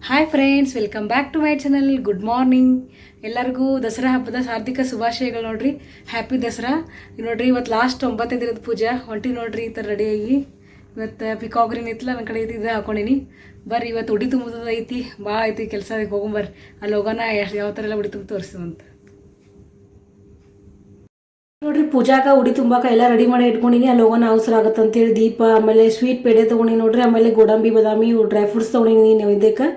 Hi friends, welcome back to my channel. Good morning. ಎಲ್ಲರಿಗೂ ದಸರಾ ಹಬ್ಬದ ಹಾರ್ದಿಕ ಶುಭಾಶಯಗಳು ನೋಡ್ರಿ. ಹ್ಯಾಪಿ ದಸರಾ. ನೋಡ್ರಿ, ಇವತ್ತು ಲಾಸ್ಟ್ 9ನೇ ದಿನದ ಪೂಜಾ ಹೊಂಟಿ ನೋಡ್ರಿ. ಈ ಥರ ರೆಡಿಯಾಗಿ ಇವತ್ತು ಪಿಕಾಕ್ ಗ್ರೀನ್ ಇತ್ತಲ್ಲ, ನನ್ನ ಕಡೆ ಇದು ಹಾಕೊಂಡಿನಿ. ಬರ್ರಿ, ಇವತ್ತು ಉಡಿ ತುಂಬೋದು ಐತಿ, ಭಾಳ ಐತಿ ಕೆಲಸ. ಅದಕ್ಕೆ ಹೋಗೊಂಬರ್ರಿ, ಅಲ್ಲಿ ಹೋಗೋಣ ಯಾವ ಥರ ಎಲ್ಲ ಉಡಿ ತುಂಬ ತೋರಿಸುವಂತ ನೋಡ್ರಿ. ಪೂಜಾಗ ಉಡಿ ತುಂಬಾಕ ಎಲ್ಲ ರೆಡಿ ಮಾಡಿ ಇಟ್ಕೊಂಡಿನಿ. ಅಲ್ಲಿ ಹೋಗೋಣ ಅವಸರ ಆಗುತ್ತೆ ಅಂತೇಳಿ ದೀಪ, ಆಮೇಲೆ ಸ್ವೀಟ್ ಪೇಡೆ ತೊಗೊಂಡಿನಿ ನೋಡ್ರಿ. ಆಮೇಲೆ ಗೋಡಂಬಿ ಬಾದಾಮಿ ಡ್ರೈ ಫ್ರೂಟ್ಸ್ ತೊಗೊಂಡಿನಿ ನೈವೇದ್ಯಕ್ಕೆ.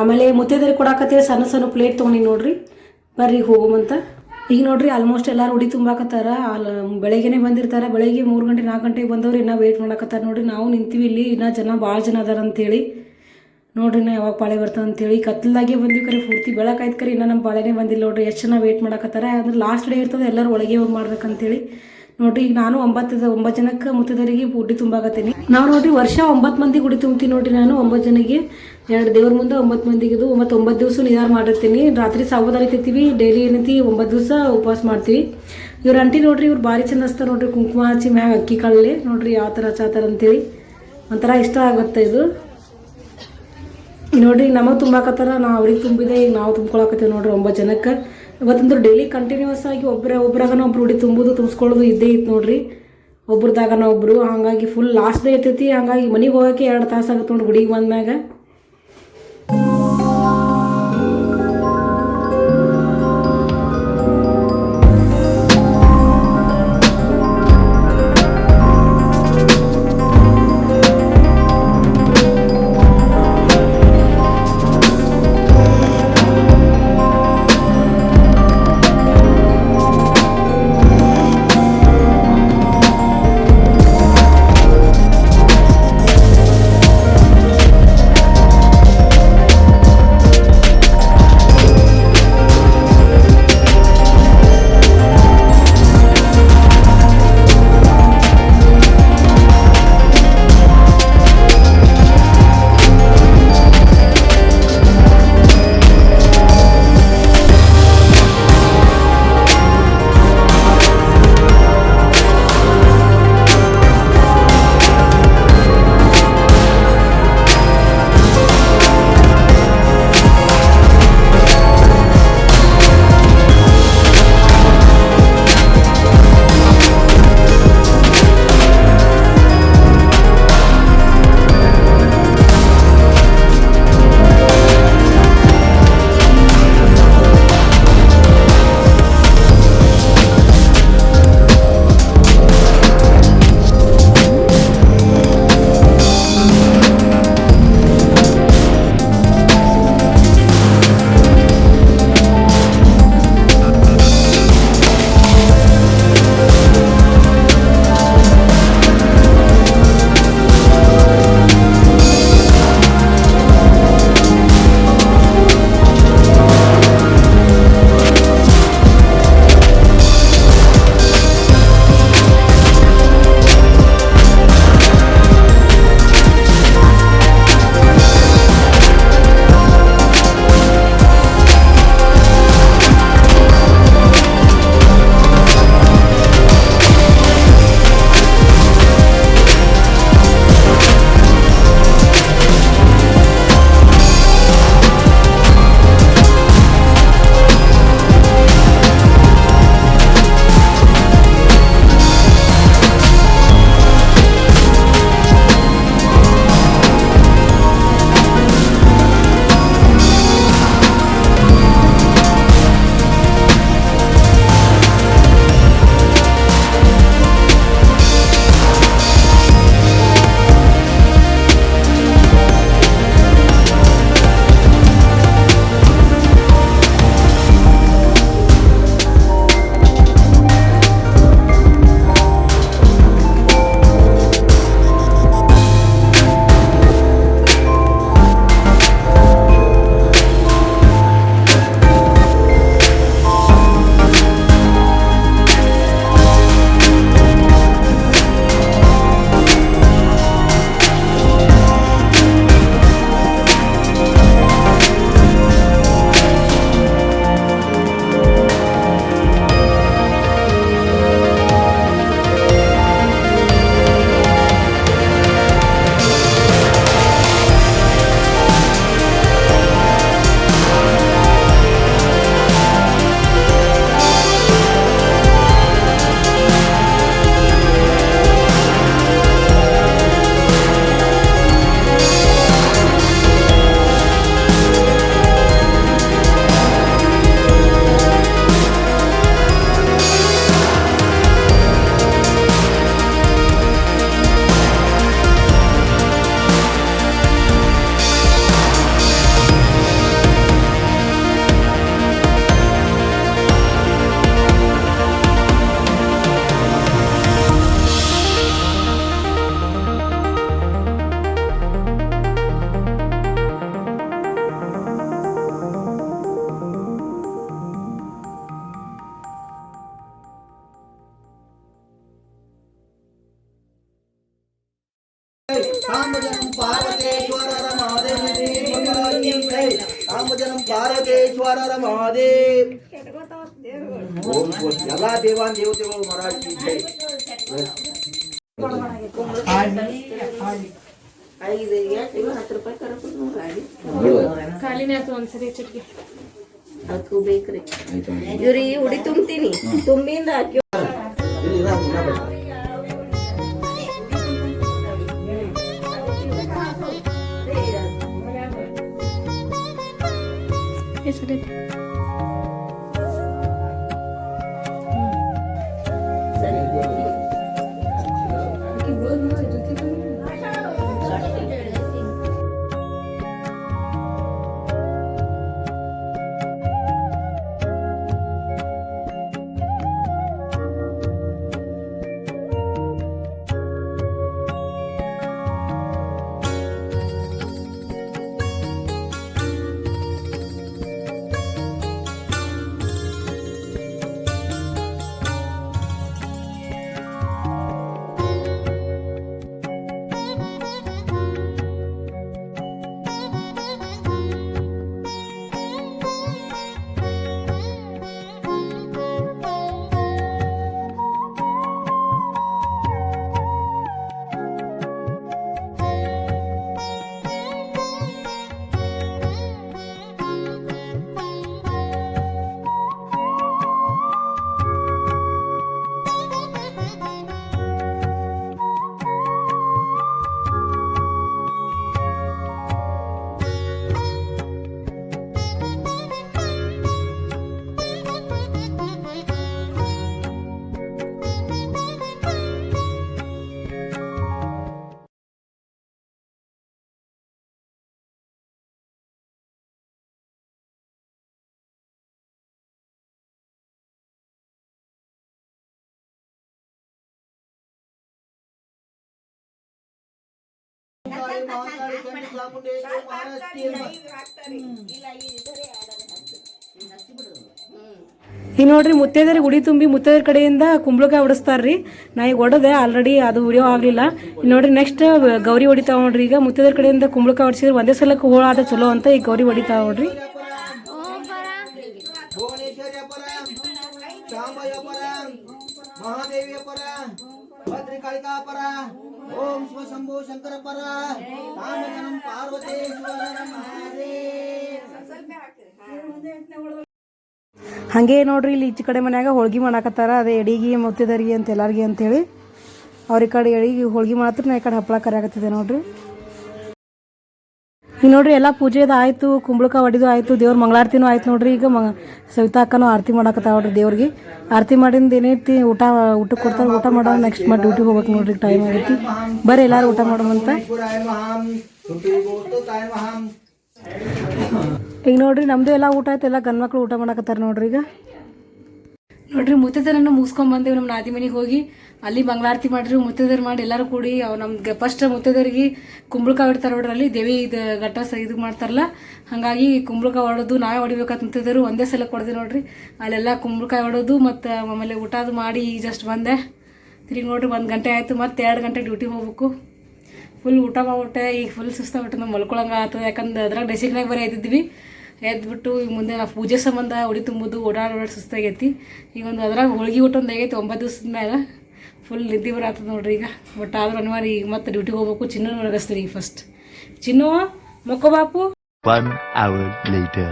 ಆಮೇಲೆ ಮುತ್ತೈದೆಯರಿಗೆ ಕೊಡಾಕತ್ತೇಳಿ ಸಣ್ಣ ಸಣ್ಣ ಪ್ಲೇಟ್ ತೊಗೊಂಡಿನಿ ನೋಡ್ರಿ. ಬರ್ರಿ ಹೋಗೋಮಂತ. ಈಗ ನೋಡ್ರಿ ಆಲ್ಮೋಸ್ಟ್ ಎಲ್ಲರೂ ಉಡಿ ತುಂಬಾಕತ್ತಾರ. ಬೆಳಗ್ಗೆನೇ ಬಂದಿರ್ತಾರೆ. ಬೆಳಗ್ಗೆ 3 ಗಂಟೆ 4 ಗಂಟೆಗೆ ಬಂದವ್ರು ಇನ್ನೂ ವೆಯ್ಟ್ ಮಾಡಕತ್ತಾರ ನೋಡ್ರಿ. ನಾವು ನಿಂತೀವಿ ಇಲ್ಲಿ, ಇನ್ನೂ ಜನ ಭಾಳ ಜನ ಅದಾರ ಅಂತೇಳಿ ನೋಡ್ರಿ. ನಾ ಯಾವಾಗ ಪಾಳೆ ಬರ್ತದೆ ಅಂತೇಳಿ ಕತ್ಲಾಗೆ ಬಂದಿವಿ. ಕರೆ ಪೂರ್ತಿ ಬೆಳಕಾಯ್ತು. ಕರೆ ಇನ್ನೂ ನಮ್ಮ ಪಾಳೆನೇ ಬಂದಿಲ್ಲ ನೋಡ್ರಿ. ಎಷ್ಟು ಜನ ವೆಯ್ಟ್ ಮಾಡಕತ್ತಾರ. ಅಂದ್ರೆ ಲಾಸ್ಟ್ ಡೇ ಇರ್ತದೆ, ಎಲ್ಲರೂ ಒಳಗೆ ಹೋಗಿ ಮಾಡ್ಬೇಕಂತೇಳಿ ನೋಡ್ರಿ. ಈಗ ನಾನು 9 ಜನಕ್ಕೆ ಮುತ್ತೈದೆಯರಿಗೆ ಉಡಿ ತುಂಬಾಕತ್ತೀನಿ. ನಾವು ನೋಡ್ರಿ ವರ್ಷ 9 ಮಂದಿಗೆ ಉಡಿ ತುಂಬ್ತೀನಿ ನೋಡ್ರಿ. ನಾನು 9 ಜನಕ್ಕೆ 2 ದೇವ್ರ ಮುಂದೆ 9 ಮಂದಿಗೆ ಇದು 9 ದಿವಸ ನಿಧಾನ ಮಾಡಿರ್ತೀನಿ. ರಾತ್ರಿ ಸಾಬೂದಾನಿ ತಿಂತೀವಿ. ಡೈಲಿ ಏನೈತಿ 9 ದಿವಸ ಉಪವಾಸ ಮಾಡ್ತೀವಿ. ಇವ್ರ ಅಂಟಿ ನೋಡ್ರಿ, ಇವ್ರು ಭಾರಿ ಚಂದ ಹಚ್ತಾರೆ ನೋಡ್ರಿ. ಕುಂಕುಮ ಹಚ್ಚಿ ಮ್ಯಾಗ ಅಕ್ಕಿ ಕಾಳಲ್ಲಿ ನೋಡ್ರಿ ಯಾವ ಥರ ಚಾತಾರ ಅಂತೇಳಿ ಒಂಥರ ಇಷ್ಟ ಆಗುತ್ತೆ ಇದು ನೋಡ್ರಿ. ನಮಗೆ ತುಂಬಾಕತ್ತಾರ, ನಾವು ಅವ್ರಿಗೆ ತುಂಬಿದೆ. ಈಗ ನಾವು ತುಂಬ್ಕೊಳಕತ್ತೀವಿ ನೋಡ್ರಿ 9 ಜನಕ್ಕೆ. ಇವತ್ತಂದ್ರೆ ಡೈಲಿ ಕಂಟಿನ್ಯೂಸ್ ಆಗಿ ಒಬ್ರಾಗನ ಒಬ್ರು ಉಡಿ ತುಂಬಿಸ್ಕೊಳ್ಳೋದು ಇದ್ದೇ ಇತ್ತು ನೋಡ್ರಿ. ಒಬ್ರದಾಗನ ಒಬ್ರು, ಹಾಗಾಗಿ ಫುಲ್ ಲಾಸ್ಟ್ ಡೇ ಇರ್ತೈತಿ. ಹಾಗಾಗಿ ಮನೆಗೆ ಹೋಗೋಕೆ 2 ತಾಸು ಆಗುತ್ತೆ ನೋಡ್ರಿ ಗುಡಿಗೆ ಬಂದ್ಮ್ಯಾಗ. ರಾಮಜನಂ ಪಾರ್ವತೇಶ್ವರರ ಮಹಾದೇವ್ ರಾಮಜನಂ ಪಾರ್ವತೇಶ್ವರರ ಮಹಾದೇವ್ ಎಲ್ಲ ದೇವಾನ್ ದೇವತೆಗಳು ಮಹಾರಾಜ್ ಜೈ ಇವ್ರಿ ಉಡಿ ತುಂಬ್ತೀನಿ ತುಂಬಿಂದ ಈಗ ನೋಡ್ರಿ ಮುತ್ತೈದರಿಗೆ ಉಡಿ ತುಂಬಿ ಮುತ್ತೈದರ ಕಡೆಯಿಂದ ಕುಂಬಳಕಾಯಿ ಹೊಡಿಸ್ತಾರ್ರಿ ನಾ ಈಗ ಹೊಡೆದೆ ಆಲ್ರೆಡಿ ಅದು ವಿಡಿಯೋ ಆಗಲಿಲ್ಲ. ನೋಡ್ರಿ ನೆಕ್ಸ್ಟ್ ಗೌರಿ ಹೊಡಿತಾವ ನೋಡ್ರಿ. ಈಗ ಮುತ್ತೈದರ ಕಡೆಯಿಂದ ಕುಂಬಳಕಾಯಿ ಹೊಡಿಸಿದ್ರೆ ಒಂದೇ ಸಲಕ್ಕೆ ಹೋಳಾದ ಚಲೋ ಅಂತ ಈಗ ಗೌರಿ ಹೊಡಿತಾವ ನೋಡ್ರಿ. ಭದ್ರಿಕಾಳಿಕಾ ಪರ ಓಂ ಶಿವ ಶಂಭೋ ಶಂಕರ ಪರ ರಾಮಜನಂ ಪಾರ್ವತೇಶ್ವರರ ಮಹಾದೇವ್. ಹಾಗೆ ನೋಡ್ರಿ ಇಲ್ಲಿ ಈಚೆ ಕಡೆ ಮನ್ಯಾಗ ಹೋಳ್ಗಿ ಮಾಡಾಕತ್ತಾರ. ಅದೇ ಎಡಿಗೆ ಮುತ್ತಿದರಿಗೆ ಅಂತ ಎಲ್ಲಾರ್ಗಿ ಅಂತೇಳಿ ಅವ್ರ ಈ ಕಡೆ ಎಡಿಗೆ ಹೋಳ್ಗಿ ಮಾಡತ್ರ ನಾ ಈ ಕಡೆ ಹಪ್ಪಳ ಕರಿಯಾಕತ್ತಿದೆ ನೋಡ್ರಿ. ಈಗ ನೋಡ್ರಿ ಎಲ್ಲ ಪೂಜೆದು ಆಯಿತು, ಕುಂಬಳಕಾಯಿ ಹೊಡಿದು ಆಯಿತು, ದೇವ್ರ ಮಂಗಳಾರತಿನೂ ಆಯ್ತು ನೋಡ್ರಿ. ಈಗ ಸವಿತಾ ಅಕ್ಕನೂ ಆರತಿ ಮಾಡಾಕತ್ತಾವ ನೋಡ್ರಿ ದೇವ್ರಿಗೆ. ಆರತಿ ಮಾಡಿಂದ ಏನೈತಿ ಊಟಕ್ಕೆ ಕೊಡ್ತಾರೆ, ಊಟ ಮಾಡೋ ನೆಕ್ಸ್ಟ್ ಮಾಡಿ ಡ್ಯೂಟಿಗೆ ಹೋಗ್ಬೇಕು ನೋಡ್ರಿ. ಟೈಮ್ ಆಗೈತಿ, ಬರ್ರಿ ಎಲ್ಲಾರು ಊಟ ಮಾಡೋಮಂತ. ಈಗ ನೋಡ್ರಿ ನಮ್ದು ಎಲ್ಲ ಊಟ ಆಯ್ತು, ಎಲ್ಲ ಗಂಡು ಮಕ್ಳು ಊಟ ಮಾಡಾಕತ್ತಾರ ನೋಡ್ರಿ. ಈಗ ನೋಡ್ರಿ ಮುತ್ತೈದೆರನ್ನು ಮುಗಿಸ್ಕೊಂಡ್ ಬಂದೇವಿ ನಮ್ಮ ನಾದಿ ಮನೆಗೆ ಹೋಗಿ. ಅಲ್ಲಿ ಮಂಗಳಾರತಿ ಮಾಡಿರಿ, ಮುತ್ತೈದೆರು ಮಾಡಿ ಎಲ್ಲರೂ ಕೂಡಿ ಅವು ನಮ್ಗೆ ಫಸ್ಟ್ ಮುತ್ತೈದೆರಿಗೆ ಕುಂಬಳಕಾಯಿ ಹೊಡಿತಾರೆ ನೋಡ್ರಿ. ಅಲ್ಲಿ ದೇವಿ ಇದು ಗಟ್ಟ ಇದು ಮಾಡ್ತಾರಲ್ಲ, ಹಾಗಾಗಿ ಕುಂಬಳಕಾಯಿ ಹೊಡೋದು ನಾವೇ ಹೊಡಿಬೇಕಂತ ಮುತ್ತೈದೆರು ಒಂದೇ ಸಲ ಕೊಡ್ದೆ ನೋಡ್ರಿ. ಅಲ್ಲೆಲ್ಲ ಕುಂಬಳಕಾಯಿ ಹೊಡೋದು ಮತ್ತು ಆಮೇಲೆ ಊಟ ಅದು ಮಾಡಿ ಈಗ ಜಸ್ಟ್ ಬಂದೆ. ತಿರುಗಿ ನೋಡ್ರಿ 1 ಗಂಟೆ ಆಯಿತು, ಮತ್ತು 2 ಗಂಟೆ ಡ್ಯೂಟಿಗೆ ಹೋಗ್ಬೇಕು. ಫುಲ್ ಊಟ ಮಾಡ್ಬಿಟ್ಟೆ, ಈಗ ಫುಲ್ ಸುಸ್ತಾಗ್ಬಿಟ್ಟು ನಾವು ಮಲ್ಕೊಳಂಗೆ ಆಗ್ತದೆ. ಯಾಕಂದ್ರೆ ಅದ್ರಾಗ ಡೆಸಿಗ್ನಾಗ ಬರೀ ಎದ್ದಿದ್ವಿ. ಎದ್ಬಿಟ್ಟು ಈಗ ಮುಂದೆ ನಾವು ಪೂಜೆ ಸಂಬಂಧ ಉಡಿ ತುಂಬೋದು ಓಡಾಡೋದು ಸುಸ್ತಾಗೈತಿ. ಈಗ ಒಂದು ಅದ್ರಾಗ ಹೋಳ್ಗೆ ಊಟ ಒಂದು ಆಗೈತಿ 9 ದಿವಸದ ಮ್ಯಾಗ. ಫುಲ್ ನಿದ್ದೆ ಬರತ್ತದ ನೋಡ್ರಿ ಈಗ. ಬಟ್ ಆದ್ರೂ ಅನಿವಾರ್ಯ ಈಗ ಮತ್ತೆ ಡ್ಯೂಟಿಗೆ ಹೋಗ್ಬೇಕು. ಚಿನ್ನು ನಗಸ್ತೀರಿ ಈಗ ಫಸ್ಟ್. ಚಿನ್ನು ಮಕ್ಕೋ ಬಾಪು. 1 hour later.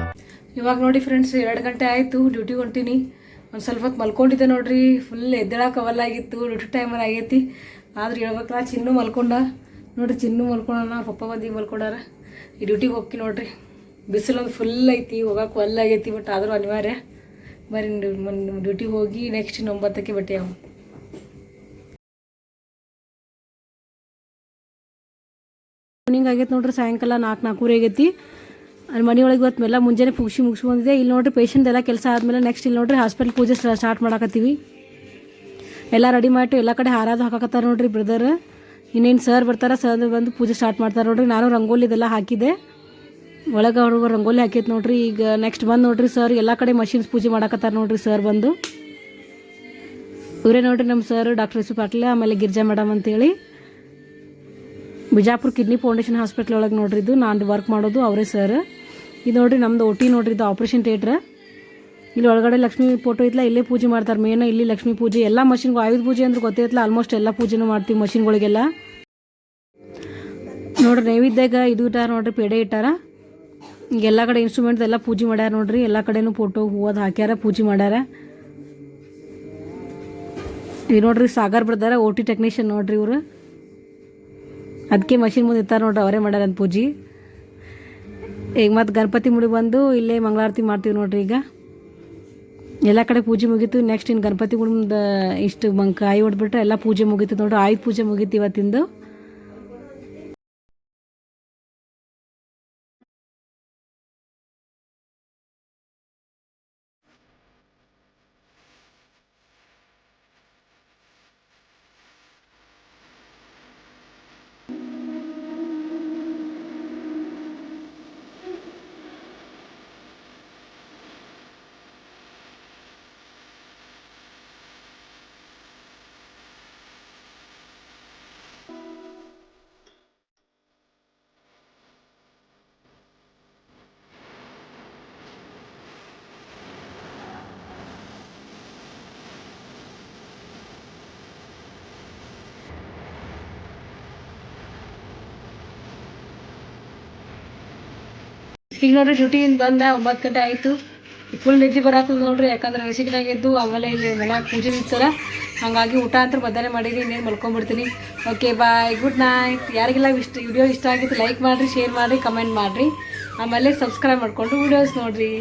ಇವಾಗ ನೋಡಿ ಫ್ರೆಂಡ್ಸ್ 2 ಗಂಟೆ ಆಯಿತು, ಡ್ಯೂಟಿಗೆ ಹೊಂಟೀನಿ. ಒಂದು ಸ್ವಲ್ಪ ಹೊತ್ತು ಮಲ್ಕೊಂಡಿದ್ದೆ ನೋಡ್ರಿ. ಫುಲ್ ಎದ್ದೇಳಕ್ಕೆ ಅವಲ್ಲಾಗಿತ್ತು, ಡ್ಯೂಟಿ ಟೈಮಲ್ಲಿ ಆಗೈತಿ. ಆದ್ರೆ ಹೇಳ್ಬೇಕಲ್ಲ ಚಿನ್ನು ಮಲ್ಕೊಂಡ ನೋಡ್ರಿ. ಚಿನ್ನು ಮಲ್ಕೊಂಡ, ಪಪ್ಪ ಬಂದು ಮಲ್ಕೊಂಡಾರ. ಈ ಡ್ಯೂಟಿಗೆ ಹೋಗಿ ನೋಡ್ರಿ. ಬಿಸಿಲೊಂದು ಫುಲ್ ಐತಿ, ಹೋಗಕ್ಕೆ ಒಲ್ಲಾಗೈತಿ. ಬಟ್ ಆದರೂ ಅನಿವಾರ್ಯ. ಬರೀ ಡ್ಯೂಟಿಗೆ ಹೋಗಿ ನೆಕ್ಸ್ಟ್ 9ಕ್ಕೆ ಬಟ್ಟೆ ಅವು. ಮಾರ್ನಿಂಗ್ ಆಗೈತೆ ನೋಡ್ರಿ. ಸಾಯಂಕಾಲ 4-4:30 ಆಗೈತಿ. ಅಲ್ಲಿ ಮನೆಯೊಳಗೆ ಇವತ್ತು ಎಲ್ಲ ಮುಂಜಾನೆ ಮುಗಿಸಿ ಬಂದಿದೆ. ಇಲ್ಲಿ ನೋಡ್ರಿ ಪೇಷಂಟ್ ಎಲ್ಲ ಕೆಲಸ ಆದಮೇಲೆ ನೆಕ್ಸ್ಟ್ ಇಲ್ಲಿ ನೋಡ್ರಿ ಹಾಸ್ಪಿಟಲ್ ಪೂಜೆ ಸ್ಟಾರ್ಟ್ ಮಾಡಾಕತ್ತೀವಿ. ಎಲ್ಲ ರೆಡಿ ಮಾಡಿಟ್ಟು ಎಲ್ಲ ಕಡೆ ಹಾರಾದು ಹಾಕಾಕತ್ತಾರೆ ನೋಡ್ರಿ ಬ್ರದರ್. ಇನ್ನೇನು ಸರ್ ಬರ್ತಾರೆ, ಸರ್ ಬಂದು ಪೂಜೆ ಸ್ಟಾರ್ಟ್ ಮಾಡ್ತಾರೆ ನೋಡ್ರಿ. ನಾನು ರಂಗೋಲಿ ಇದೆಲ್ಲ ಹಾಕಿದ್ದೆ, ಒಳಗೆ ಹುಡುಗ ರಂಗೋಲಿ ಹಾಕೈತೆ ನೋಡ್ರಿ. ಈಗ ನೆಕ್ಸ್ಟ್ ಬಂದು ನೋಡ್ರಿ ಸರ್ ಎಲ್ಲ ಕಡೆ ಮಷಿನ್ಸ್ ಪೂಜೆ ಮಾಡಾಕತ್ತಾರೆ ನೋಡ್ರಿ. ಸರ್ ಬಂದು ಇವರೇ ನೋಡ್ರಿ ನಮ್ಮ ಸರ್ ಡಾಕ್ಟರ್ ಎಸ್ ಪಾಟೀಲ್, ಆಮೇಲೆ ಗಿರ್ಜಾ ಮೇಡಮ್ ಅಂತೇಳಿ. ಬಿಜಾಪುರ ಕಿಡ್ನಿ ಫೌಂಡೇಶನ್ ಹಾಸ್ಪಿಟ್ಲ್ ಒಳಗೆ ನೋಡ್ರಿ ಇದು ನಾನು ವರ್ಕ್ ಮಾಡೋದು ಅವರೇ ಸರ್. ಇದು ನೋಡ್ರಿ ನಮ್ದು OT ನೋಡ್ರಿ, ಇದು ಆಪ್ರೇಷನ್ ಥಿಯೇಟ್ರ್. ಇಲ್ಲಿ ಒಳಗಡೆ ಲಕ್ಷ್ಮೀ ಫೋಟೋ ಇತ್ತಲ್ಲ, ಇಲ್ಲೇ ಪೂಜೆ ಮಾಡ್ತಾರೆ. ಮೇನ್ ಇಲ್ಲಿ ಲಕ್ಷ್ಮೀ ಪೂಜೆ, ಎಲ್ಲ ಮಷಿನ್ಗಳು ಆಯುಧ ಪೂಜೆ ಅಂದ್ರೆ ಗೊತ್ತೈತಲ್ಲ, ಆಲ್ಮೋಸ್ಟ್ ಎಲ್ಲ ಪೂಜೆನೂ ಮಾಡ್ತೀವಿ ಮಷಿನ್ಗಳಿಗೆಲ್ಲ. ನೋಡ್ರಿ ನೈವೇದ್ಯಾಗ ಇದು ಇಟ್ಟಾರ ನೋಡ್ರಿ, ಪೇಡೆ ಇಟ್ಟಾರ. ಈಗ ಎಲ್ಲ ಕಡೆ ಇನ್ಸ್ಟ್ರೂಮೆಂಟ್ ಎಲ್ಲ ಪೂಜೆ ಮಾಡ್ಯಾರ ನೋಡ್ರಿ, ಎಲ್ಲ ಕಡೆನೂ ಫೋಟೋ ಹೂವದು ಹಾಕ್ಯಾರ, ಪೂಜೆ ಮಾಡ್ಯಾರ. ಈಗ ನೋಡ್ರಿ ಸಾಗರ್ ಬರ್ದಾರ OT ಟೆಕ್ನಿಷಿಯನ್ ನೋಡ್ರಿ ಇವರು. ಅದಕ್ಕೆ ಮಷಿನ್ ಮುಂದೆ ಇರ್ತಾರೆ ನೋಡ್ರಿ, ಅವರೇ ಮಾಡ್ಯಾರ ಅಂತ ಪೂಜೆ. ಈಗ ಮತ್ತು ಗಣಪತಿ ಮುಡಿ ಬಂದು ಇಲ್ಲೇ ಮಂಗಳಾರತಿ ಮಾಡ್ತೀವಿ ನೋಡ್ರಿ. ಈಗ ಎಲ್ಲ ಕಡೆ ಪೂಜೆ ಮುಗೀತು. ನೆಕ್ಸ್ಟ್ ಇನ್ನು ಗಣಪತಿ ಗುಡಿ ಮುಂದೆ ಇಷ್ಟು ಕಾಯಿ ಹೊಡ್ಬಿಟ್ರೆ ಎಲ್ಲ ಪೂಜೆ ಮುಗೀತು ನೋಡ್ರಿ. ಆಯುಧ ಪೂಜೆ ಮುಗೀತು ಇವತ್ತಿಂದು. ಈಗ ನೋಡ್ರಿ ಡ್ಯೂಟಿಯಿಂದ ಬಂದ 9 ಗಂಟೆ ಆಯಿತು. ಫುಲ್ ನಿದ್ದೆ ಬರತ್ತದ ನೋಡ್ರಿ, ಯಾಕಂದ್ರೆ ಹಸಿಗಿನಾಗಿದ್ದು ಆಮೇಲೆ ಇಲ್ಲಿ ಮನ್ಯಾಗ ಪೂಜೆ ಇರ್ತಾರ. ಹಾಗಾಗಿ ಊಟ ಅಂತ ಮಧ್ಯಾಹ್ನ ಮಾಡಿರಿ, ಇನ್ನೇನು ಮಲ್ಕೊಂಡ್ಬಿಡ್ತೀನಿ. Okay bye, good night. ಯಾರಿಗೆಲ್ಲ ವಿಡಿಯೋ ಇಷ್ಟ ಆಗಿತ್ತು ಲೈಕ್ ಮಾಡಿರಿ, ಶೇರ್ ಮಾಡಿರಿ, ಕಮೆಂಟ್ ಮಾಡಿರಿ. ಆಮೇಲೆ ಸಬ್ಸ್ಕ್ರೈಬ್ ಮಾಡಿಕೊಂಡು ವೀಡಿಯೋಸ್ ನೋಡಿರಿ.